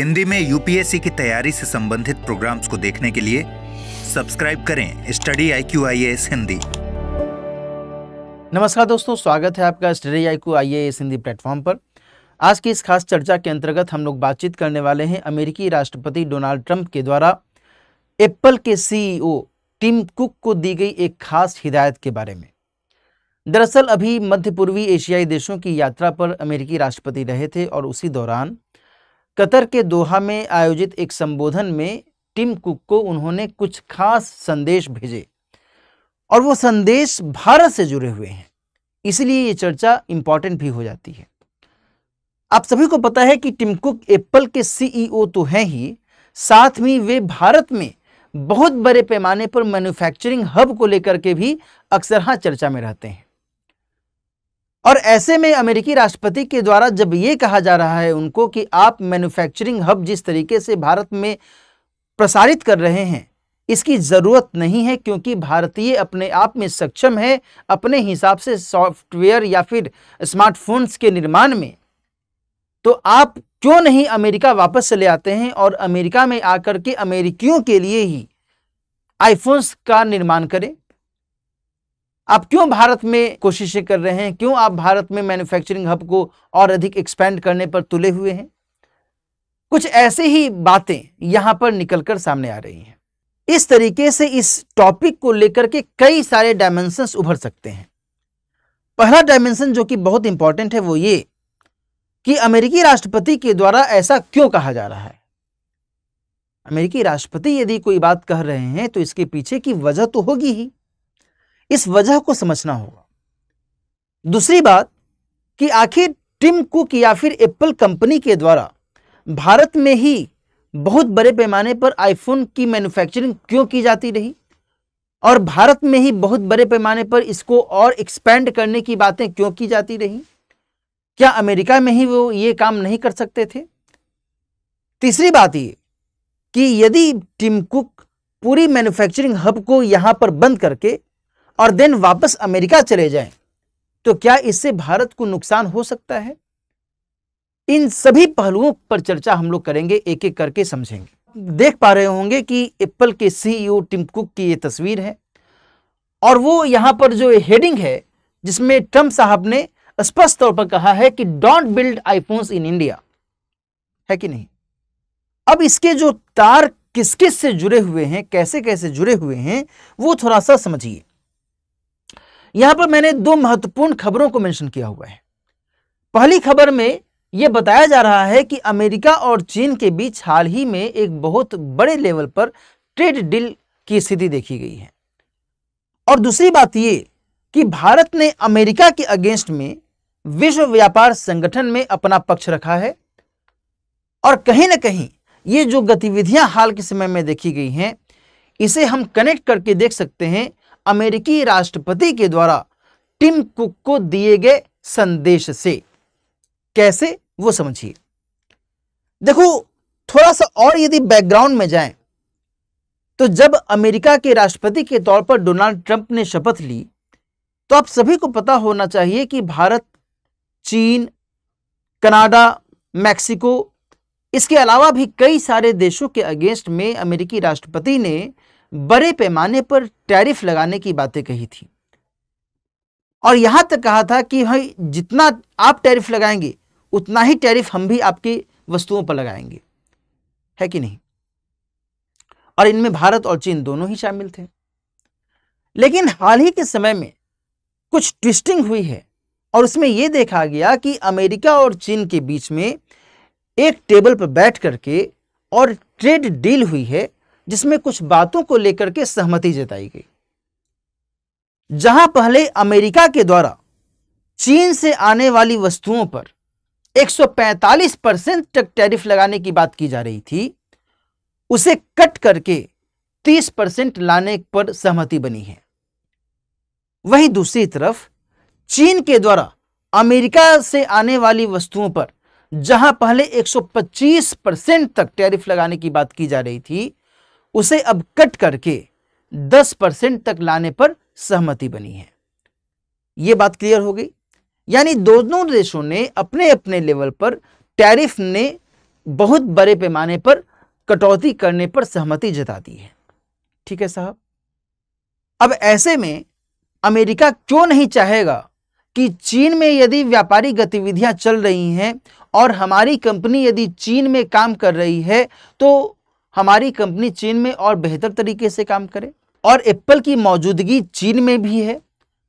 हिंदी में यूपीएससी की तैयारी से संबंधित प्रोग्राम्स को देखने के लिए सब्सक्राइब करें स्टडी IQ IAS हिंदी। नमस्कार दोस्तों, स्वागत है आपका study IQ IAS Hindi platform पर। आज की इस खास चर्चा के अंतर्गत हम लोग बातचीत करने वाले हैं अमेरिकी राष्ट्रपति डोनाल्ड ट्रंप के द्वारा एप्पल के CEO टिम कुक को दी गई एक खास हिदायत के बारे में। दरअसल अभी मध्य पूर्वी एशियाई देशों की यात्रा पर अमेरिकी राष्ट्रपति रहे थे और उसी दौरान कतर के दोहा में आयोजित एक संबोधन में टिम कुक को उन्होंने कुछ खास संदेश भेजे और वो संदेश भारत से जुड़े हुए हैं, इसलिए ये चर्चा इंपॉर्टेंट भी हो जाती है। आप सभी को पता है कि टिम कुक एप्पल के CEO तो हैं ही, साथ में वे भारत में बहुत बड़े पैमाने पर मैन्युफैक्चरिंग हब को लेकर के भी अक्सर चर्चा में रहते हैं। और ऐसे में अमेरिकी राष्ट्रपति के द्वारा जब ये कहा जा रहा है उनको कि आप मैन्युफैक्चरिंग हब जिस तरीके से भारत में प्रसारित कर रहे हैं, इसकी ज़रूरत नहीं है, क्योंकि भारतीय अपने आप में सक्षम है अपने हिसाब से सॉफ्टवेयर या फिर स्मार्टफोन्स के निर्माण में, तो आप क्यों नहीं अमेरिका वापस चले आते हैं और अमेरिका में आकर के अमेरिकियों के लिए ही आईफोन्स का निर्माण करें। आप क्यों भारत में कोशिशें कर रहे हैं, क्यों आप भारत में मैन्युफैक्चरिंग हब को और अधिक एक्सपेंड करने पर तुले हुए हैं। कुछ ऐसे ही बातें यहां पर निकलकर सामने आ रही हैं। इस तरीके से इस टॉपिक को लेकर के कई सारे डायमेंशंस उभर सकते हैं। पहला डायमेंशन जो कि बहुत इंपॉर्टेंट है वो ये कि अमेरिकी राष्ट्रपति के द्वारा ऐसा क्यों कहा जा रहा है। अमेरिकी राष्ट्रपति यदि कोई बात कह रहे हैं तो इसके पीछे की वजह तो होगी ही, इस वजह को समझना होगा। दूसरी बात कि आखिर टिम कुक या फिर एप्पल कंपनी के द्वारा भारत में ही बहुत बड़े पैमाने पर आईफोन की मैन्युफैक्चरिंग क्यों की जाती रही और भारत में ही बहुत बड़े पैमाने पर इसको और एक्सपेंड करने की बातें क्यों की जाती रही। क्या अमेरिका में ही वो ये काम नहीं कर सकते थे। तीसरी बात ये कि यदि टिम कुक पूरी मैन्युफैक्चरिंग हब को यहां पर बंद करके और देन वापस अमेरिका चले जाएं, तो क्या इससे भारत को नुकसान हो सकता है। इन सभी पहलुओं पर चर्चा हम लोग करेंगे, एक एक करके समझेंगे। देख पा रहे होंगे कि एप्पल के CEO टिम कुक की ये तस्वीर है और वो यहां पर जो हेडिंग है जिसमें ट्रंप साहब ने स्पष्ट तौर पर कहा है कि don't build iPhones in India, है कि नहीं। अब इसके जो तार किस किस से जुड़े हुए हैं, कैसे कैसे जुड़े हुए हैं, वो थोड़ा सा समझिए। यहां पर मैंने दो महत्वपूर्ण खबरों को मेंशन किया हुआ है। पहली खबर में यह बताया जा रहा है कि अमेरिका और चीन के बीच हाल ही में एक बहुत बड़े लेवल पर ट्रेड डील की स्थिति देखी गई है और दूसरी बात यह कि भारत ने अमेरिका के अगेंस्ट में विश्व व्यापार संगठन में अपना पक्ष रखा है और कहीं ना कहीं ये जो गतिविधियां हाल के समय में देखी गई हैं, इसे हम कनेक्ट करके देख सकते हैं अमेरिकी राष्ट्रपति के द्वारा टिम कुक को दिए गए संदेश से। कैसे, वो समझिए। देखो, थोड़ा सा और यदि बैकग्राउंड में जाएं तो जब अमेरिका के राष्ट्रपति के तौर पर डोनाल्ड ट्रंप ने शपथ ली तो आप सभी को पता होना चाहिए कि भारत, चीन, कनाडा, मैक्सिको, इसके अलावा भी कई सारे देशों के अगेंस्ट में अमेरिकी राष्ट्रपति ने बड़े पैमाने पर टैरिफ लगाने की बातें कही थी और यहां तक कहा था कि भाई जितना आप टैरिफ लगाएंगे उतना ही टैरिफ हम भी आपकी वस्तुओं पर लगाएंगे, है कि नहीं। और इनमें भारत और चीन दोनों ही शामिल थे। लेकिन हाल ही के समय में कुछ ट्विस्टिंग हुई है और उसमें यह देखा गया कि अमेरिका और चीन के बीच में एक टेबल पर बैठ करके और ट्रेड डील हुई है जिसमें कुछ बातों को लेकर के सहमति जताई गई। जहां पहले अमेरिका के द्वारा चीन से आने वाली वस्तुओं पर 145% तक टैरिफ लगाने की बात की जा रही थी, उसे कट करके 30% लाने पर सहमति बनी है। वहीं दूसरी तरफ चीन के द्वारा अमेरिका से आने वाली वस्तुओं पर जहां पहले 125% तक टैरिफ लगाने की बात की जा रही थी, उसे अब कट करके 10% तक लाने पर सहमति बनी है। यह बात क्लियर हो गई। यानी दोनों देशों ने अपने अपने लेवल पर टैरिफ ने बहुत बड़े पैमाने पर कटौती करने पर सहमति जता दी है। ठीक है साहब। अब ऐसे में अमेरिका क्यों नहीं चाहेगा कि चीन में यदि व्यापारिक गतिविधियां चल रही हैं और हमारी कंपनी यदि चीन में काम कर रही है तो हमारी कंपनी चीन में और बेहतर तरीके से काम करे। और एप्पल की मौजूदगी चीन में भी है,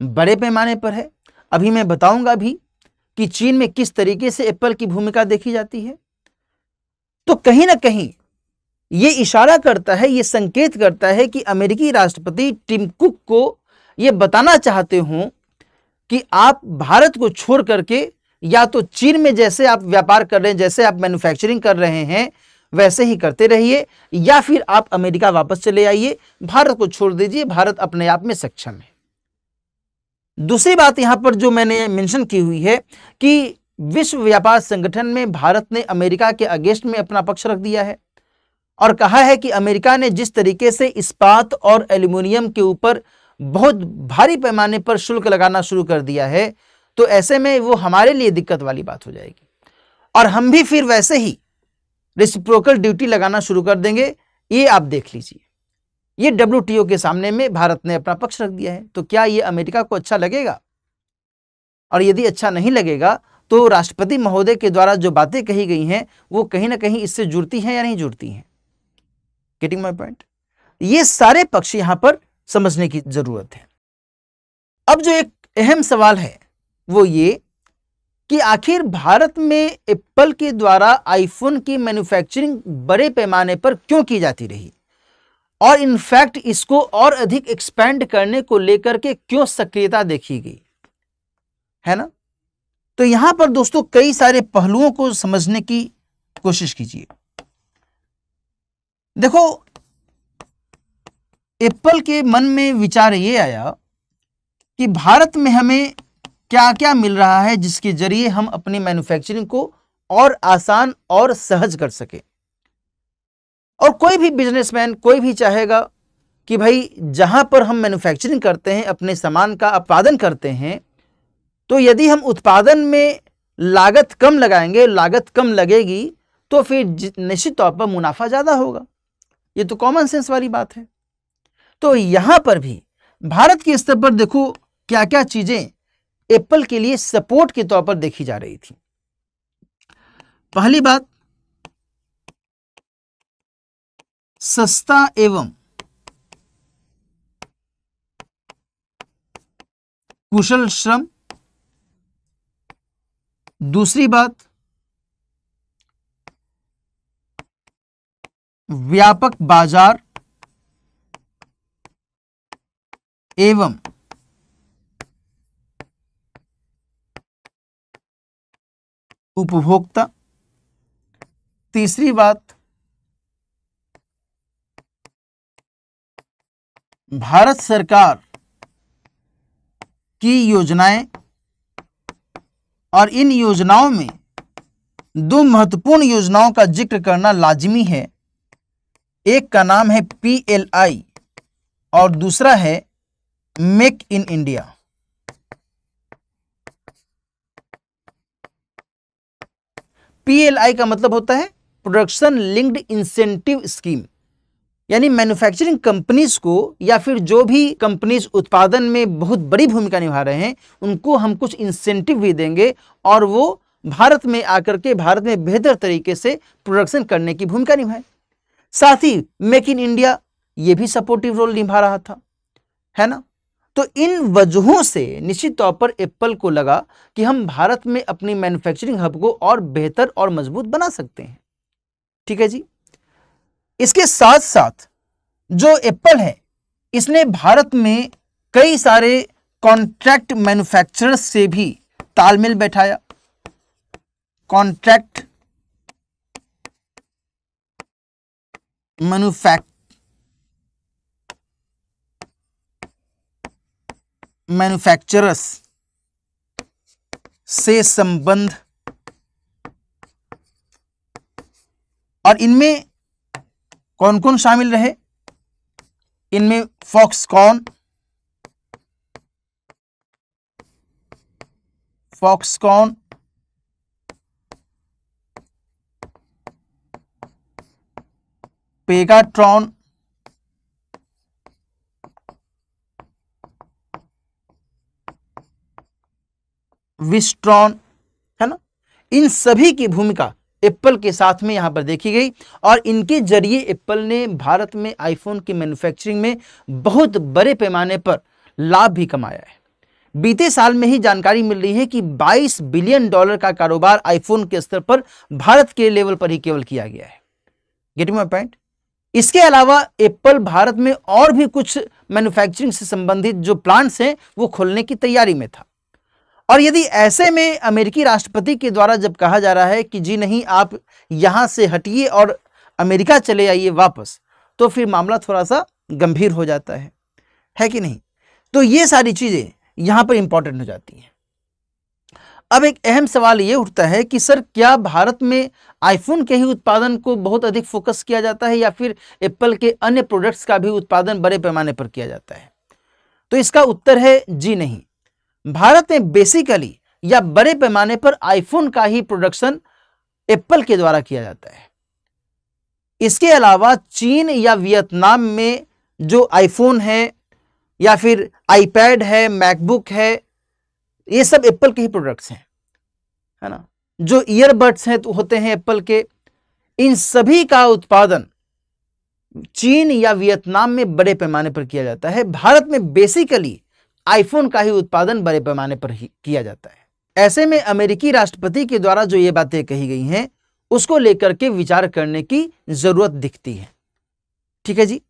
बड़े पैमाने पर है। अभी मैं बताऊंगा भी कि चीन में किस तरीके से एप्पल की भूमिका देखी जाती है। तो कहीं ना कहीं ये इशारा करता है, ये संकेत करता है कि अमेरिकी राष्ट्रपति टिम कुक को ये बताना चाहते हो कि आप भारत को छोड़ करके या तो चीन में जैसे आप व्यापार कर रहे हैं, जैसे आप मैन्युफैक्चरिंग कर रहे हैं वैसे ही करते रहिए, या फिर आप अमेरिका वापस चले आइए, भारत को छोड़ दीजिए, भारत अपने आप में सक्षम है। दूसरी बात यहां पर जो मैंने मेंशन की हुई है कि विश्व व्यापार संगठन में भारत ने अमेरिका के अगेंस्ट में अपना पक्ष रख दिया है और कहा है कि अमेरिका ने जिस तरीके से इस्पात और एल्यूमिनियम के ऊपर बहुत भारी पैमाने पर शुल्क लगाना शुरू कर दिया है, तो ऐसे में वो हमारे लिए दिक्कत वाली बात हो जाएगी और हम भी फिर वैसे ही रेसिप्रोकल ड्यूटी लगाना शुरू कर देंगे। ये आप देख लीजिए, ये WTO के सामने में भारत ने अपना पक्ष रख दिया है। तो क्या ये अमेरिका को अच्छा लगेगा? और यदि अच्छा नहीं लगेगा तो राष्ट्रपति महोदय के द्वारा जो बातें कही गई हैं वो कहीं ना कहीं इससे जुड़ती हैं या नहीं जुड़ती हैं? Getting my point? ये सारे पक्ष यहां पर समझने की जरूरत है। अब जो एक अहम सवाल है वो ये कि आखिर भारत में एप्पल के द्वारा आईफोन की मैन्युफैक्चरिंग बड़े पैमाने पर क्यों की जाती रही और इनफैक्ट इसको और अधिक एक्सपेंड करने को लेकर के क्यों सक्रियता देखी गई, है ना? तो यहां पर दोस्तों कई सारे पहलुओं को समझने की कोशिश कीजिए। देखो, एप्पल के मन में विचार ये आया कि भारत में हमें क्या क्या मिल रहा है जिसके जरिए हम अपनी मैन्युफैक्चरिंग को और आसान और सहज कर सके। और कोई भी बिजनेसमैन, कोई भी चाहेगा कि भाई जहां पर हम मैन्युफैक्चरिंग करते हैं, अपने सामान का उत्पादन करते हैं, तो यदि हम उत्पादन में लागत कम लगाएंगे, लागत कम लगेगी तो फिर निश्चित तौर पर मुनाफा ज्यादा होगा। ये तो कॉमन सेंस वाली बात है। तो यहां पर भी भारत के स्तर पर देखो क्या क्या चीजें एप्पल के लिए सपोर्ट के तौर पर देखी जा रही थी। पहली बात, सस्ता एवं कुशल श्रम। दूसरी बात, व्यापक बाजार एवं उपभोक्ता। तीसरी बात, भारत सरकार की योजनाएं, और इन योजनाओं में दो महत्वपूर्ण योजनाओं का जिक्र करना लाजिमी है। एक का नाम है PLI और दूसरा है मेक इन इंडिया। PLI का मतलब होता है प्रोडक्शन लिंक्ड इंसेंटिव स्कीम, यानी मैन्युफैक्चरिंग कंपनीज को या फिर जो भी कंपनीज उत्पादन में बहुत बड़ी भूमिका निभा रहे हैं उनको हम कुछ इंसेंटिव भी देंगे और वो भारत में आकर के भारत में बेहतर तरीके से प्रोडक्शन करने की भूमिका निभाएं। साथ ही मेक इन इंडिया ये भी सपोर्टिव रोल निभा रहा था, है ना? तो इन वजहों से निश्चित तौर पर एप्पल को लगा कि हम भारत में अपनी मैन्युफैक्चरिंग हब को और बेहतर और मजबूत बना सकते हैं। ठीक है जी। इसके साथ साथ जो एप्पल है इसने भारत में कई सारे कॉन्ट्रैक्ट मैन्युफैक्चरर्स से भी तालमेल बैठाया। कॉन्ट्रैक्ट मैन्युफैक्चरर्स से संबंध, और इनमें कौन कौन शामिल रहे? इनमें फॉक्सकॉन, पेगाट्रॉन, विस्ट्रॉन, है ना, इन सभी की भूमिका एप्पल के साथ में यहां पर देखी गई और इनके जरिए एप्पल ने भारत में आईफोन की मैन्युफैक्चरिंग में बहुत बड़े पैमाने पर लाभ भी कमाया है। बीते साल में ही जानकारी मिल रही है कि 22 बिलियन डॉलर का कारोबार आईफोन के स्तर पर भारत के लेवल पर ही केवल किया गया है। Getting my point. इसके अलावा एप्पल भारत में और भी कुछ मैन्युफैक्चरिंग से संबंधित जो प्लांट्स हैं वो खोलने की तैयारी में था। और यदि ऐसे में अमेरिकी राष्ट्रपति के द्वारा जब कहा जा रहा है कि जी नहीं, आप यहां से हटिए और अमेरिका चले आइए वापस, तो फिर मामला थोड़ा सा गंभीर हो जाता है कि नहीं। तो ये सारी चीजें यहां पर इंपॉर्टेंट हो जाती हैं। अब एक अहम सवाल ये उठता है कि सर, क्या भारत में आईफोन के ही उत्पादन को बहुत अधिक फोकस किया जाता है या फिर एप्पल के अन्य प्रोडक्ट्स का भी उत्पादन बड़े पैमाने पर किया जाता है? तो इसका उत्तर है जी नहीं। भारत में बेसिकली या बड़े पैमाने पर आईफोन का ही प्रोडक्शन एप्पल के द्वारा किया जाता है। इसके अलावा चीन या वियतनाम में जो आईफोन है या फिर आईपैड है, मैकबुक है, ये सब एप्पल के ही प्रोडक्ट्स हैं, है ना। जो ईयरबड्स हैं तो होते हैं एप्पल के, इन सभी का उत्पादन चीन या वियतनाम में बड़े पैमाने पर किया जाता है। भारत में बेसिकली आईफोन का ही उत्पादन बड़े पैमाने पर ही किया जाता है। ऐसे में अमेरिकी राष्ट्रपति के द्वारा जो ये बातें कही गई हैं उसको लेकर के विचार करने की जरूरत दिखती है। ठीक है जी।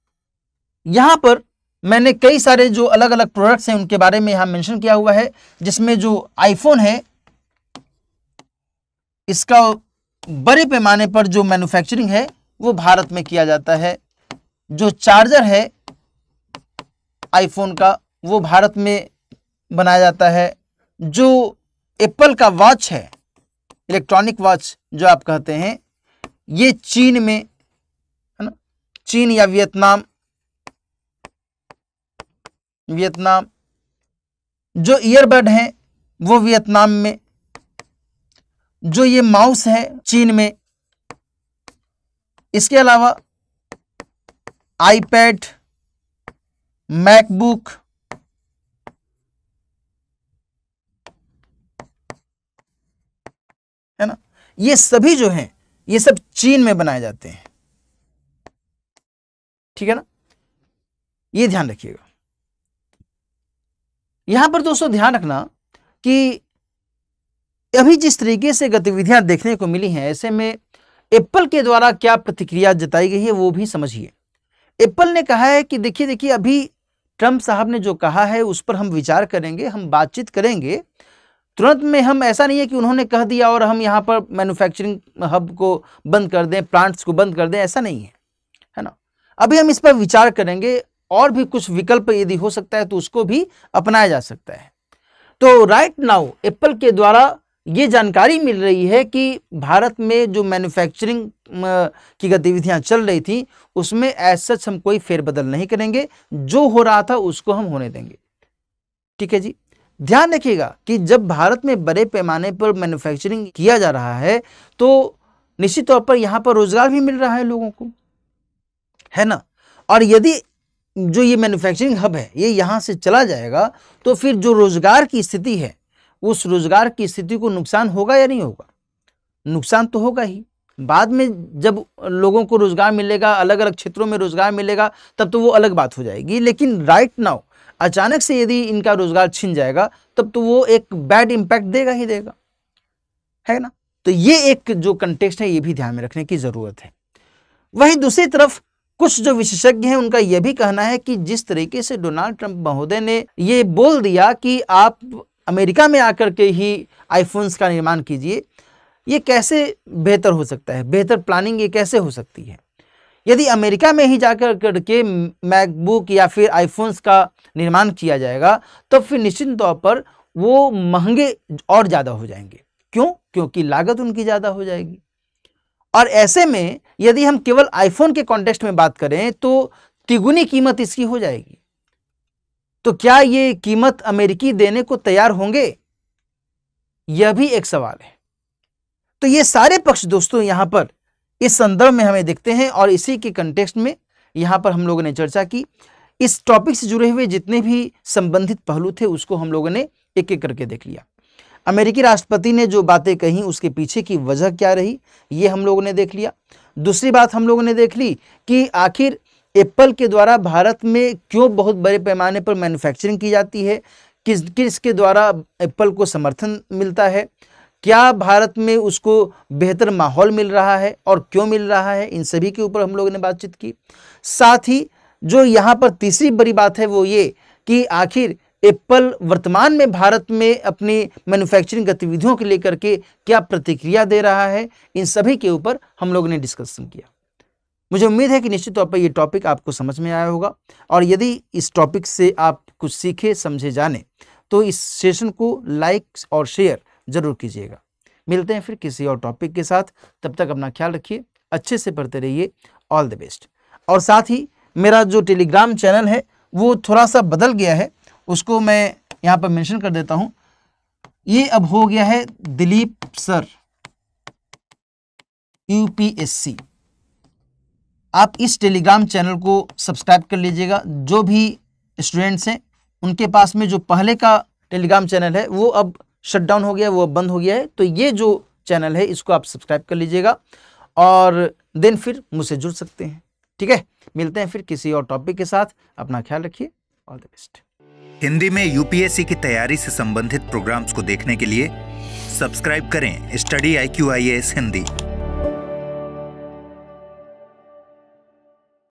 यहां पर मैंने कई सारे जो अलग अलग प्रोडक्ट्स हैं उनके बारे में यहां मेंशन किया हुआ है, जिसमें जो आईफोन है इसका बड़े पैमाने पर जो मैन्युफैक्चरिंग है वो भारत में किया जाता है। जो चार्जर है आईफोन का वो भारत में बनाया जाता है। जो एप्पल का वॉच है, इलेक्ट्रॉनिक वॉच जो आप कहते हैं, ये चीन में, है ना, चीन या वियतनाम। जो ईयरबड हैं वो वियतनाम में। जो ये माउस है चीन में। इसके अलावा आईपैड, मैकबुक, है ना, ये सभी जो हैं ये सब चीन में बनाए जाते हैं। ठीक है ना, ये ध्यान रखिएगा। यहां पर दोस्तों ध्यान रखना कि अभी जिस तरीके से गतिविधियां देखने को मिली हैं, ऐसे में एप्पल के द्वारा क्या प्रतिक्रिया जताई गई है वो भी समझिए। एप्पल ने कहा है कि देखिए अभी ट्रंप साहब ने जो कहा है उस पर हम विचार करेंगे, हम बातचीत करेंगे। तुरंत में हम, ऐसा नहीं है कि उन्होंने कह दिया और हम यहाँ पर मैन्युफैक्चरिंग हब को बंद कर दें, प्लांट्स को बंद कर दें, ऐसा नहीं है ना। अभी हम इस पर विचार करेंगे और भी कुछ विकल्प यदि हो सकता है तो उसको भी अपनाया जा सकता है। तो राइट नाउ एप्पल के द्वारा ये जानकारी मिल रही है कि भारत में जो मैन्युफैक्चरिंग की गतिविधियां चल रही थी उसमें एज सच हम कोई फेरबदल नहीं करेंगे, जो हो रहा था उसको हम होने देंगे। ठीक है जी। ध्यान रखिएगा कि जब भारत में बड़े पैमाने पर मैन्युफैक्चरिंग किया जा रहा है तो निश्चित तौर पर यहां पर रोजगार भी मिल रहा है लोगों को, है ना। और यदि जो ये मैन्युफैक्चरिंग हब है ये यहां से चला जाएगा तो फिर जो रोजगार की स्थिति है उस रोजगार की स्थिति को नुकसान होगा या नहीं होगा? नुकसान तो होगा ही। बाद में जब लोगों को रोजगार मिलेगा, अलग अलग क्षेत्रों में रोजगार मिलेगा, तब तो वो अलग बात हो जाएगी। लेकिन राइट नाउ अचानक से यदि इनका रोजगार छिन जाएगा तब तो वो एक बैड इंपैक्ट देगा ही देगा, है ना। तो ये एक जो कंटेक्स्ट है ये भी ध्यान में रखने की जरूरत है। वहीं दूसरी तरफ कुछ जो विशेषज्ञ हैं उनका यह भी कहना है कि जिस तरीके से डोनाल्ड ट्रंप महोदय ने ये बोल दिया कि आप अमेरिका में आकर के ही आईफोन्स का निर्माण कीजिए, ये कैसे बेहतर हो सकता है? बेहतर प्लानिंग ये कैसे हो सकती है? यदि अमेरिका में ही जाकर करके मैकबुक या फिर आईफोन्स का निर्माण किया जाएगा तो फिर निश्चित तौर पर वो महंगे और ज़्यादा हो जाएंगे। क्यों? क्योंकि लागत उनकी ज़्यादा हो जाएगी। और ऐसे में यदि हम केवल आईफोन के कॉन्टेक्स्ट में बात करें तो तिगुनी कीमत इसकी हो जाएगी। तो क्या ये कीमत अमेरिकी देने को तैयार होंगे? यह भी एक सवाल है। तो ये सारे पक्ष दोस्तों यहां पर इस संदर्भ में हमें देखते हैं और इसी के कंटेक्स्ट में यहाँ पर हम लोगों ने चर्चा की। इस टॉपिक से जुड़े हुए जितने भी संबंधित पहलू थे उसको हम लोगों ने एक एक करके देख लिया। अमेरिकी राष्ट्रपति ने जो बातें कही उसके पीछे की वजह क्या रही ये हम लोगों ने देख लिया। दूसरी बात हम लोगों ने देख ली कि आखिर एप्पल के द्वारा भारत में क्यों बहुत बड़े पैमाने पर मैन्युफैक्चरिंग की जाती है, किसके द्वारा एप्पल को समर्थन मिलता है, क्या भारत में उसको बेहतर माहौल मिल रहा है और क्यों मिल रहा है, इन सभी के ऊपर हम लोगों ने बातचीत की। साथ ही जो यहाँ पर तीसरी बड़ी बात है वो ये कि आखिर एप्पल वर्तमान में भारत में अपनी मैन्युफैक्चरिंग गतिविधियों को लेकर के क्या प्रतिक्रिया दे रहा है, इन सभी के ऊपर हम लोगों ने डिस्कशन किया। मुझे उम्मीद है कि निश्चित तौर पर ये टॉपिक आपको समझ में आया होगा और यदि इस टॉपिक से आप कुछ सीखे समझे जाने तो इस सेशन को लाइक और शेयर जरूर कीजिएगा। मिलते हैं फिर किसी और टॉपिक के साथ, तब तक अपना ख्याल रखिए, अच्छे से पढ़ते रहिए। All the best. और साथ ही मेरा जो टेलीग्राम चैनल है वो थोड़ा सा बदल गया है, उसको मैं यहाँ पर मेंशन कर देता हूँ। ये अब हो गया है दिलीप सर यूपीएससी। आप इस टेलीग्राम चैनल को सब्सक्राइब कर लीजिएगा। जो भी स्टूडेंट्स हैं उनके पास में जो पहले का टेलीग्राम चैनल है वो अब शट डाउन हो गया है, वो अब बंद हो गया है, तो ये जो चैनल है इसको आप सब्सक्राइब कर लीजिएगा और देन फिर मुझसे जुड़ सकते हैं। ठीक है, मिलते हैं फिर किसी और टॉपिक के साथ। अपना ख्याल रखिए। All the best. हिंदी में यूपीएससी की तैयारी से संबंधित प्रोग्राम्स को देखने के लिए सब्सक्राइब करें स्टडी IQ IAS हिंदी।